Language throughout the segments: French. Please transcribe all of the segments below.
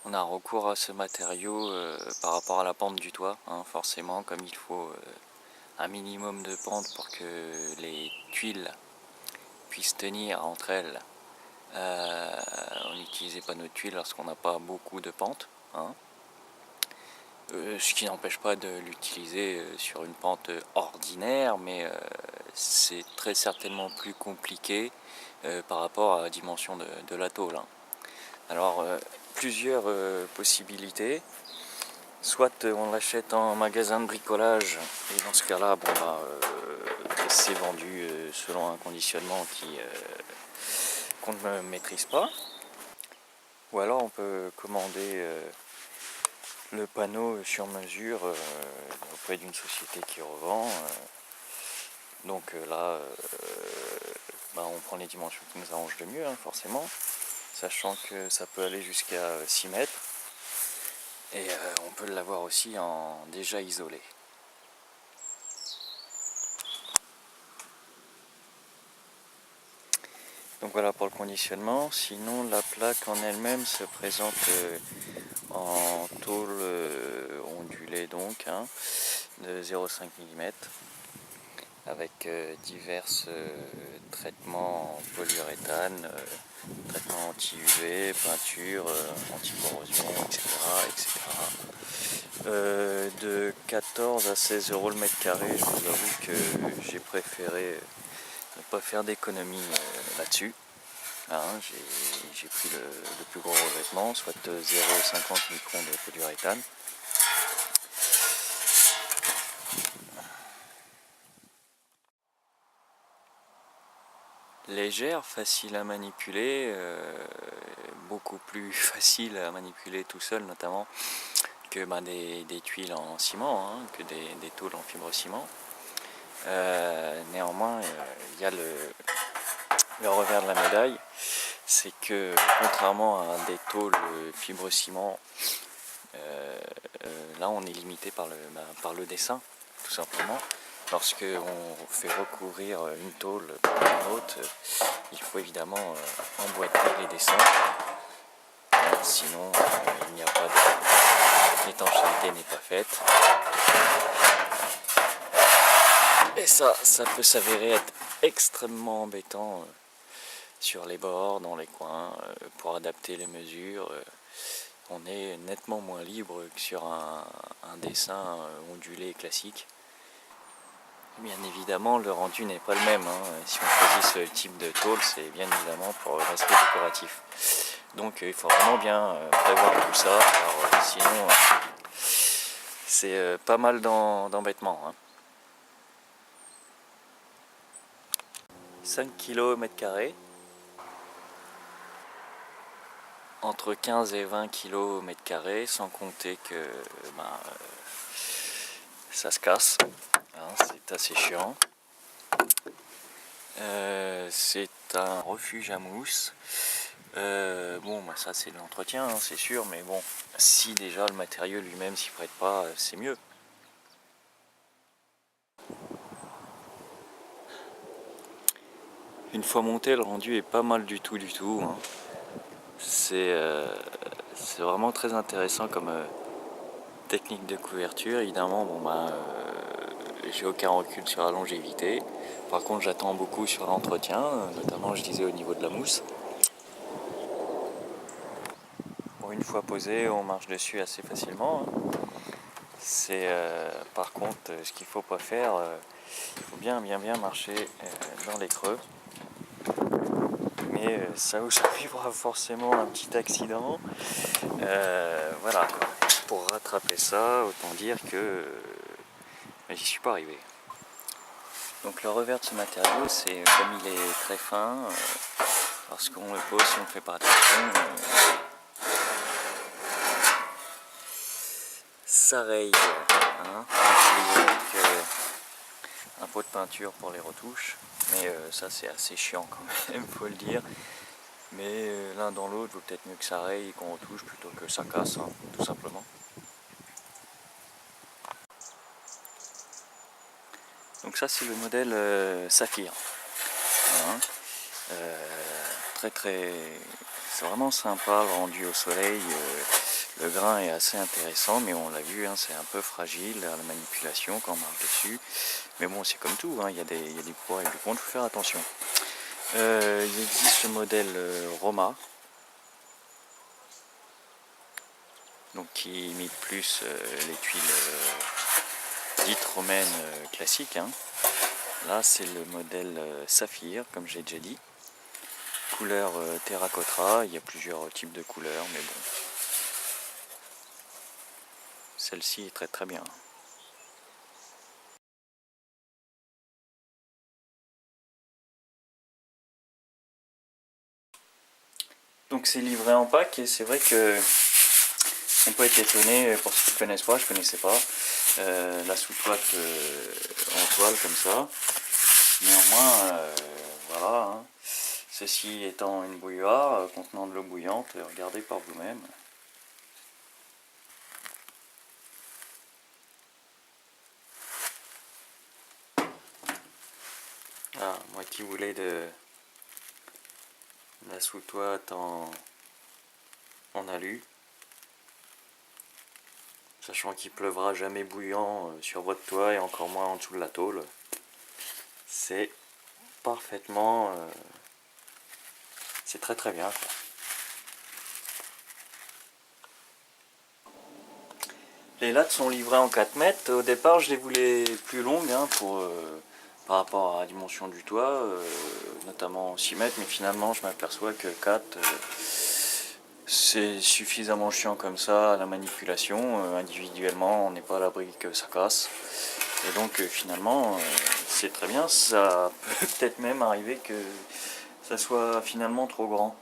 On a recours à ce matériau par rapport à la pente du toit, hein, forcément, comme il faut un minimum de pente pour que les tuiles puissent tenir entre elles. On n'utilise pas nos tuiles lorsqu'on n'a pas beaucoup de pente, hein. Ce qui n'empêche pas de l'utiliser sur une pente ordinaire, mais c'est très certainement plus compliqué par rapport à la dimension de la tôle, hein. Alors plusieurs possibilités. Soit on l'achète en magasin de bricolage et dans ce cas-là, bon, c'est vendu selon un conditionnement qu'on ne maîtrise pas. Ou alors on peut commander le panneau sur mesure auprès d'une société qui revend. Donc là, on prend les dimensions qui nous arrangent le mieux, hein, forcément, sachant que ça peut aller jusqu'à 6 mètres. Et on peut l'avoir aussi en déjà isolé. Donc voilà pour le conditionnement. Sinon la plaque en elle-même se présente en tôle ondulée donc, hein, de 0,5 mm avec divers traitements en polyuréthane, traitements anti-UV, peinture, anti-corrosion, etc. De 14 à 16 euros le mètre carré. Je vous avoue que j'ai préféré ne pas faire d'économie là-dessus. Hein, j'ai pris le plus gros revêtement, soit 0,50 microns de polyuréthane. Légère, facile à manipuler, beaucoup plus facile à manipuler tout seul notamment que des tuiles en ciment, hein, que des tôles en fibre ciment. Néanmoins, il y a le revers de la médaille, c'est que contrairement à des tôles fibre ciment, là on est limité par le dessin, tout simplement. Lorsque on fait recourir une tôle par une autre, il faut évidemment emboîter les dessins, sinon il n'y a pas l'étanchéité n'est pas faite. Et ça peut s'avérer être extrêmement embêtant sur les bords, dans les coins, pour adapter les mesures. On est nettement moins libre que sur un dessin ondulé classique. Bien évidemment, le rendu n'est pas le même, hein. Si on choisit ce type de tôle, c'est bien évidemment pour l'aspect décoratif. Donc il faut vraiment bien prévoir tout ça, car sinon c'est pas mal d'embêtements, hein. 5 kg mètre carré, entre 15 et 20 kg mètre carré, sans compter que ça se casse, hein, c'est assez chiant. C'est un refuge à mousse. Ça c'est de l'entretien, hein, c'est sûr, mais bon, si déjà le matériau lui-même s'y prête pas, c'est mieux. Une fois monté, le rendu est pas mal du tout, hein. C'est vraiment très intéressant comme technique de couverture. Évidemment, j'ai aucun recul sur la longévité. Par contre, j'attends beaucoup sur l'entretien, notamment je disais au niveau de la mousse. Bon, une fois posé, on marche dessus assez facilement, hein. C'est par contre ce qu'il faut pas faire, il faut bien marcher dans les creux. Mais ça vous arrivera forcément un petit accident. Voilà quoi. Pour rattraper ça, autant dire que j'y suis pas arrivé. Donc le revers de ce matériau, c'est comme il est très fin, lorsqu'on le pose, si on ne fait pas attention, ça raye, hein. Donc, un pot de peinture pour les retouches, mais ça c'est assez chiant quand même, faut le dire. Mais l'un dans l'autre, vaut peut-être mieux que ça raye et qu'on retouche plutôt que ça casse, hein, tout simplement. Donc ça c'est le modèle Saphir, hein. c'est vraiment sympa rendu au soleil. Le grain est assez intéressant, mais on l'a vu, hein, c'est un peu fragile à la manipulation quand on marche dessus. Mais bon, c'est comme tout, hein, il y a des pour et des contre, il faut faire attention. Il existe le modèle Roma, donc qui imite plus les tuiles dites romaines classiques, hein. Là, c'est le modèle Saphir, comme j'ai déjà dit. Couleur terracotta, il y a plusieurs types de couleurs, mais bon. Celle-ci est très très bien. Donc c'est livré en pack et c'est vrai que on peut être étonné, pour ceux qui ne connaissent pas, je ne connaissais pas, la sous-toite en toile comme ça. Néanmoins, voilà, hein. Ceci étant une bouilloire contenant de l'eau bouillante, regardez par vous-même. Ah, moi qui voulais de la sous-toite en alu, sachant qu'il pleuvra jamais bouillant sur votre toit et encore moins en dessous de la tôle. C'est parfaitement... c'est très très bien, quoi. Les lattes sont livrées en 4 mètres. Au départ, je les voulais plus longues, hein, par rapport à la dimension du toit, notamment 6 mètres, mais finalement, je m'aperçois que 4, c'est suffisamment chiant comme ça à la manipulation. Individuellement, on n'est pas à l'abri que ça casse. Et donc, finalement, c'est très bien. Ça peut peut-être même arriver que ça soit finalement trop grand.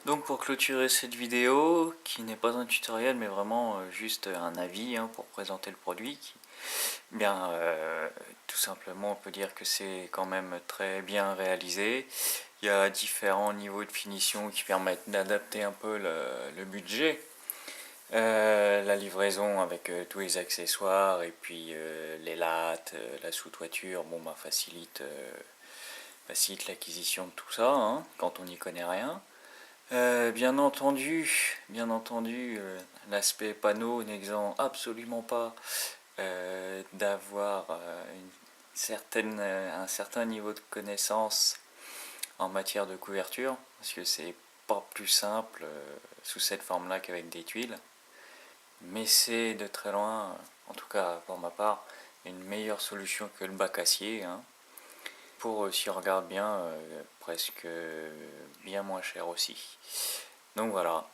Donc pour clôturer cette vidéo, qui n'est pas un tutoriel mais vraiment juste un avis, hein, pour présenter le produit, bien tout simplement on peut dire que c'est quand même très bien réalisé. Il y a différents niveaux de finition qui permettent d'adapter un peu le budget. La livraison avec tous les accessoires et puis les lattes, la sous-toiture, bon bah facilite l'acquisition de tout ça, hein, quand on n'y connaît rien. Bien entendu, l'aspect panneau n'exempte absolument pas d'avoir un certain niveau de connaissance en matière de couverture, parce que c'est pas plus simple sous cette forme-là qu'avec des tuiles. Mais c'est de très loin, en tout cas pour ma part, une meilleure solution que le bac acier, hein. Pour, si on regarde bien, presque bien moins cher aussi. Donc voilà.